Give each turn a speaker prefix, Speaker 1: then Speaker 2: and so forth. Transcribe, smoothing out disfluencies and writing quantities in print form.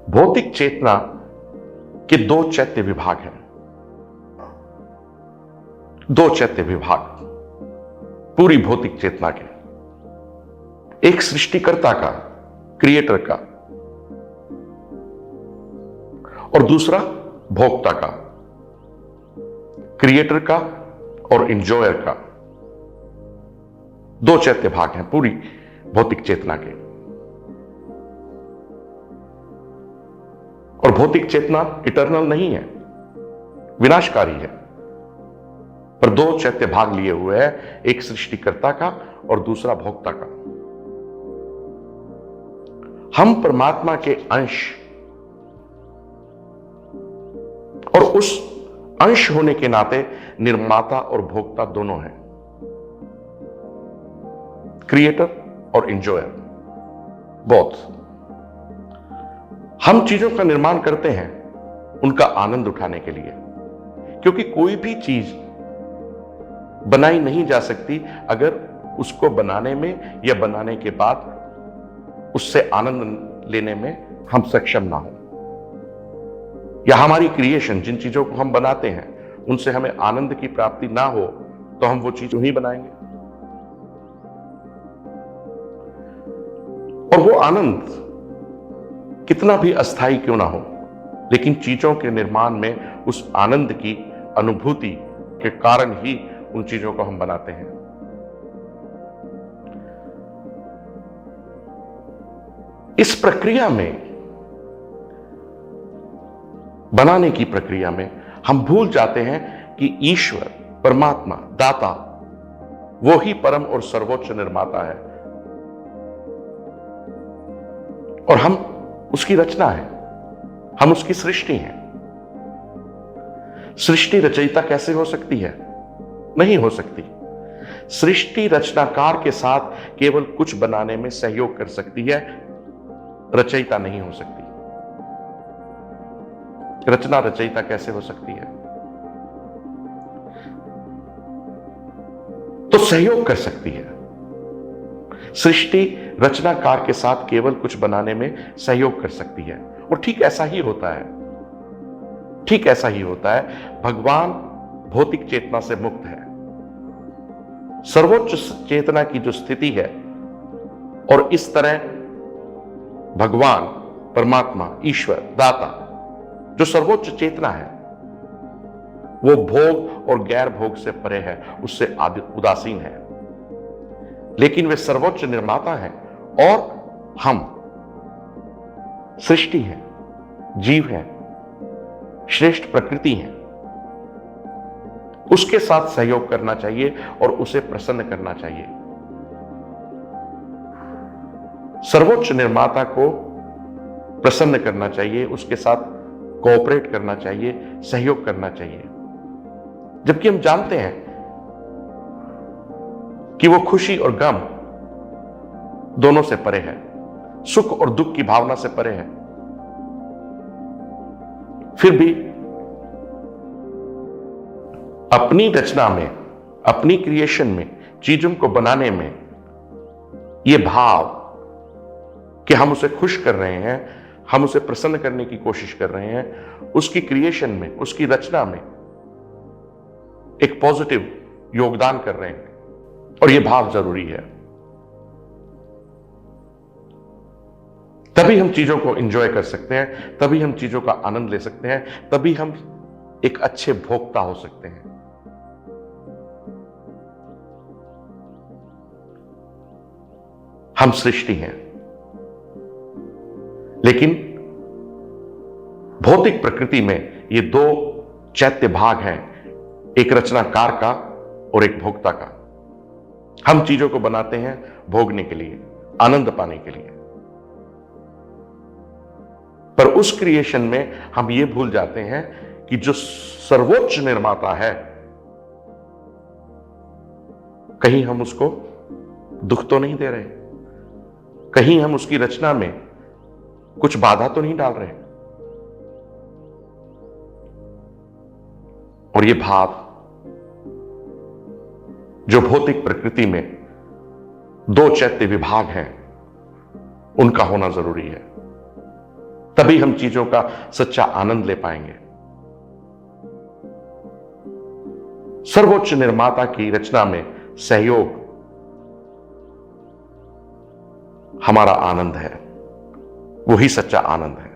Speaker 1: भौतिक चेतना के दो चैत्य विभाग हैं। दो चैत्य विभाग पूरी भौतिक चेतना के, एक सृष्टिकर्ता का, क्रिएटर का, और दूसरा भोक्ता का, क्रिएटर का और इंजॉयर का। दो चैत्य भाग हैं पूरी भौतिक चेतना के। और भौतिक चेतना इटर्नल नहीं है, विनाशकारी है, पर दो चैत्य भाग लिए हुए है, एक सृष्टिकर्ता का और दूसरा भोक्ता का। हम परमात्मा के अंश और उस अंश होने के नाते निर्माता और भोक्ता दोनों हैं, क्रिएटर और इंजॉयर, बोथ। हम चीजों का निर्माण करते हैं उनका आनंद उठाने के लिए, क्योंकि कोई भी चीज बनाई नहीं जा सकती अगर उसको बनाने में या बनाने के बाद उससे आनंद लेने में हम सक्षम ना हो, या हमारी क्रिएशन, जिन चीजों को हम बनाते हैं उनसे हमें आनंद की प्राप्ति ना हो तो हम वो चीज नहीं बनाएंगे। और वो आनंद कितना भी अस्थाई क्यों ना हो, लेकिन चीजों के निर्माण में उस आनंद की अनुभूति के कारण ही उन चीजों को हम बनाते हैं। इस प्रक्रिया में, बनाने की प्रक्रिया में, हम भूल जाते हैं कि ईश्वर, परमात्मा, दाता, वो ही परम और सर्वोच्च निर्माता है और हम उसकी रचना है, हम उसकी सृष्टि हैं। सृष्टि रचयिता कैसे हो सकती है? नहीं हो सकती। सृष्टि रचनाकार के साथ केवल कुछ बनाने में सहयोग कर सकती है, रचयिता नहीं हो सकती। रचना रचयिता कैसे हो सकती है? तो सहयोग कर सकती है। सृष्टि रचनाकार के साथ केवल कुछ बनाने में सहयोग कर सकती है, और ठीक ऐसा ही होता है। ठीक ऐसा ही होता है। भगवान भौतिक चेतना से मुक्त है। सर्वोच्च चेतना की जो स्थिति है, और इस तरह भगवान, परमात्मा, ईश्वर, दाता, जो सर्वोच्च चेतना है, वो भोग और गैर भोग से परे है, उससे उदासीन है। लेकिन वे सर्वोच्च निर्माता हैं और हम सृष्टि हैं, जीव हैं, श्रेष्ठ प्रकृति हैं। उसके साथ सहयोग करना चाहिए और उसे प्रसन्न करना चाहिए। सर्वोच्च निर्माता को प्रसन्न करना चाहिए, उसके साथ कोऑपरेट करना चाहिए, सहयोग करना चाहिए। जबकि हम जानते हैं कि वो खुशी और गम दोनों से परे है, सुख और दुख की भावना से परे है। फिर भी अपनी रचना में, अपनी क्रिएशन में, चीजों को बनाने में यह भाव कि हम उसे खुश कर रहे हैं, हम उसे प्रसन्न करने की कोशिश कर रहे हैं, उसकी क्रिएशन में, उसकी रचना में एक पॉजिटिव योगदान कर रहे हैं, और यह भाव जरूरी है। तभी हम चीजों को एंजॉय कर सकते हैं, तभी हम चीजों का आनंद ले सकते हैं, तभी हम एक अच्छे भोक्ता हो सकते हैं। हम सृष्टि हैं, लेकिन भौतिक प्रकृति में ये दो चैत्य भाग हैं, एक रचनाकार का और एक भोक्ता का। हम चीजों को बनाते हैं भोगने के लिए, आनंद पाने के लिए, पर उस क्रिएशन में हम ये भूल जाते हैं कि जो सर्वोच्च निर्माता है, कहीं हम उसको दुख तो नहीं दे रहे, कहीं हम उसकी रचना में कुछ बाधा तो नहीं डाल रहे। और ये भाव जो भौतिक प्रकृति में दो चैत्य विभाग हैं, उनका होना जरूरी है। तभी हम चीजों का सच्चा आनंद ले पाएंगे। सर्वोच्च निर्माता की रचना में सहयोग हमारा आनंद है, वही सच्चा आनंद है।